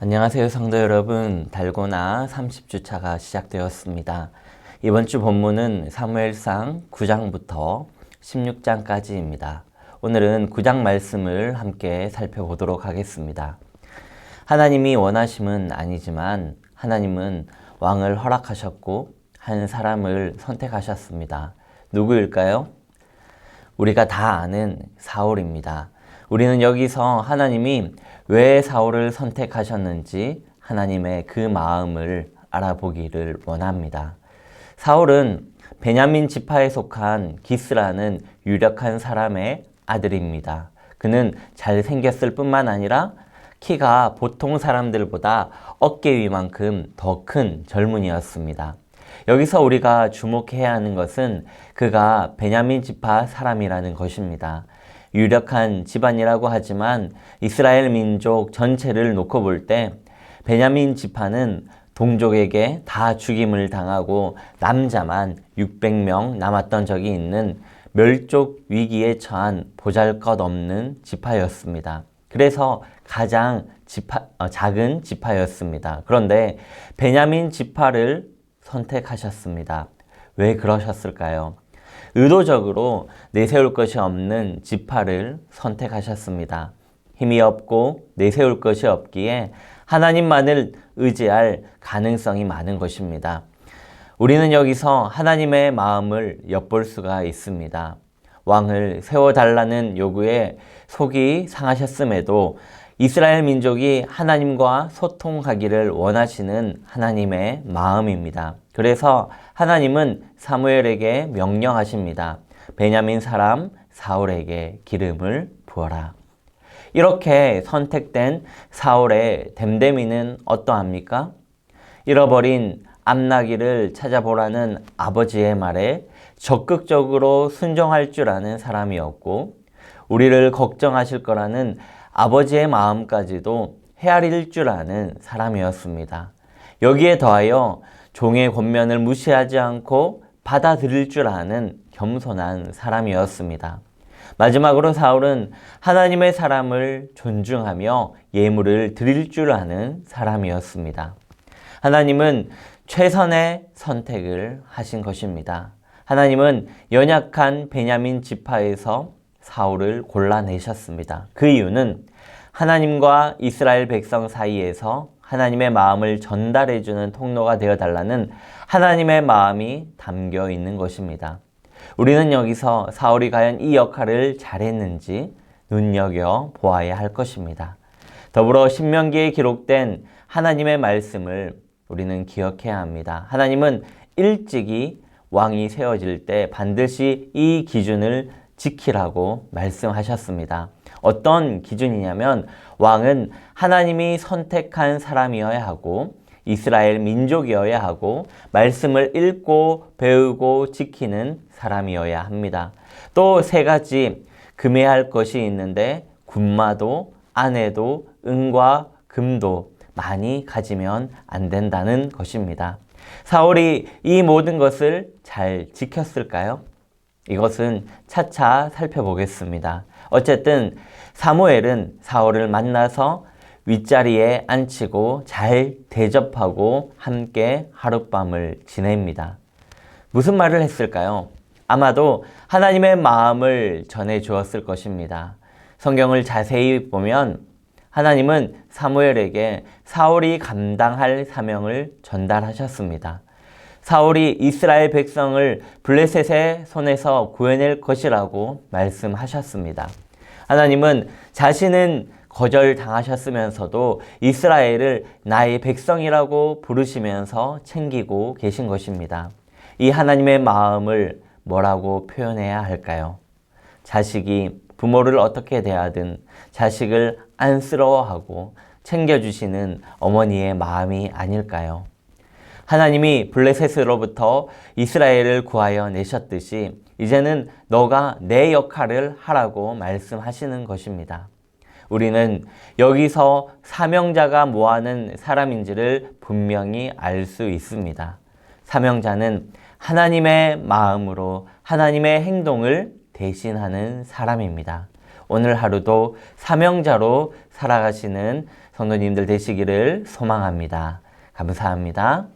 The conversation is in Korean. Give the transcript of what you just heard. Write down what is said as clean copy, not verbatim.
안녕하세요 성도 여러분. 달고나 30주차가 시작되었습니다. 이번 주 본문은 사무엘상 9장부터 16장까지입니다. 오늘은 9장 말씀을 함께 살펴보도록 하겠습니다. 하나님이 원하심은 아니지만 하나님은 왕을 허락하셨고 한 사람을 선택하셨습니다. 누구일까요? 우리가 다 아는 사울입니다. 우리는 여기서 하나님이 왜 사울을 선택하셨는지 하나님의 그 마음을 알아보기를 원합니다. 사울은 베냐민 지파에 속한 기스라는 유력한 사람의 아들입니다. 그는 잘생겼을 뿐만 아니라 키가 보통 사람들보다 어깨 위만큼 더 큰 젊은이였습니다. 여기서 우리가 주목해야 하는 것은 그가 베냐민 지파 사람이라는 것입니다. 유력한 집안이라고 하지만 이스라엘 민족 전체를 놓고 볼 때 베냐민 지파는 동족에게 다 죽임을 당하고 남자만 600명 남았던 적이 있는 멸족 위기에 처한 보잘것없는 지파였습니다. 그래서 가장 작은 지파였습니다. 그런데 베냐민 지파를 선택하셨습니다. 왜 그러셨을까요? 의도적으로 내세울 것이 없는 지파를 선택하셨습니다. 힘이 없고 내세울 것이 없기에 하나님만을 의지할 가능성이 많은 것입니다. 우리는 여기서 하나님의 마음을 엿볼 수가 있습니다. 왕을 세워달라는 요구에 속이 상하셨음에도 이스라엘 민족이 하나님과 소통하기를 원하시는 하나님의 마음입니다. 그래서 하나님은 사무엘에게 명령하십니다. 베냐민 사람 사울에게 기름을 부어라. 이렇게 선택된 사울의 됨됨이는 어떠합니까? 잃어버린 암나기를 찾아보라는 아버지의 말에 적극적으로 순종할 줄 아는 사람이었고, 우리를 걱정하실 거라는 아버지의 마음까지도 헤아릴 줄 아는 사람이었습니다. 여기에 더하여 종의 권면을 무시하지 않고 받아들일 줄 아는 겸손한 사람이었습니다. 마지막으로 사울은 하나님의 사람을 존중하며 예물을 드릴 줄 아는 사람이었습니다. 하나님은 최선의 선택을 하신 것입니다. 하나님은 연약한 베냐민 지파에서 사울을 골라내셨습니다. 그 이유는 하나님과 이스라엘 백성 사이에서 하나님의 마음을 전달해주는 통로가 되어달라는 하나님의 마음이 담겨 있는 것입니다. 우리는 여기서 사울이 과연 이 역할을 잘했는지 눈여겨보아야 할 것입니다. 더불어 신명기에 기록된 하나님의 말씀을 우리는 기억해야 합니다. 하나님은 일찍이 왕이 세워질 때 반드시 이 기준을 지키라고 말씀하셨습니다. 어떤 기준이냐면 왕은 하나님이 선택한 사람이어야 하고 이스라엘 민족이어야 하고 말씀을 읽고 배우고 지키는 사람이어야 합니다. 또 세 가지 금해할 것이 있는데 군마도 아내도 은과 금도 많이 가지면 안 된다는 것입니다. 사울이 이 모든 것을 잘 지켰을까요? 이것은 차차 살펴보겠습니다. 어쨌든 사무엘은 사울을 만나서 윗자리에 앉히고 잘 대접하고 함께 하룻밤을 지냅니다. 무슨 말을 했을까요? 아마도 하나님의 마음을 전해 주었을 것입니다. 성경을 자세히 보면 하나님은 사무엘에게 사울이 감당할 사명을 전달하셨습니다. 사울이 이스라엘 백성을 블레셋의 손에서 구해낼 것이라고 말씀하셨습니다. 하나님은 자신은 거절당하셨으면서도 이스라엘을 나의 백성이라고 부르시면서 챙기고 계신 것입니다. 이 하나님의 마음을 뭐라고 표현해야 할까요? 자식이 부모를 어떻게 대하든 자식을 안쓰러워하고 챙겨주시는 어머니의 마음이 아닐까요? 하나님이 블레셋으로부터 이스라엘을 구하여 내셨듯이 이제는 너가 내 역할을 하라고 말씀하시는 것입니다. 우리는 여기서 사명자가 뭐하는 사람인지를 분명히 알 수 있습니다. 사명자는 하나님의 마음으로 하나님의 행동을 대신하는 사람입니다. 오늘 하루도 사명자로 살아가시는 성도님들 되시기를 소망합니다. 감사합니다.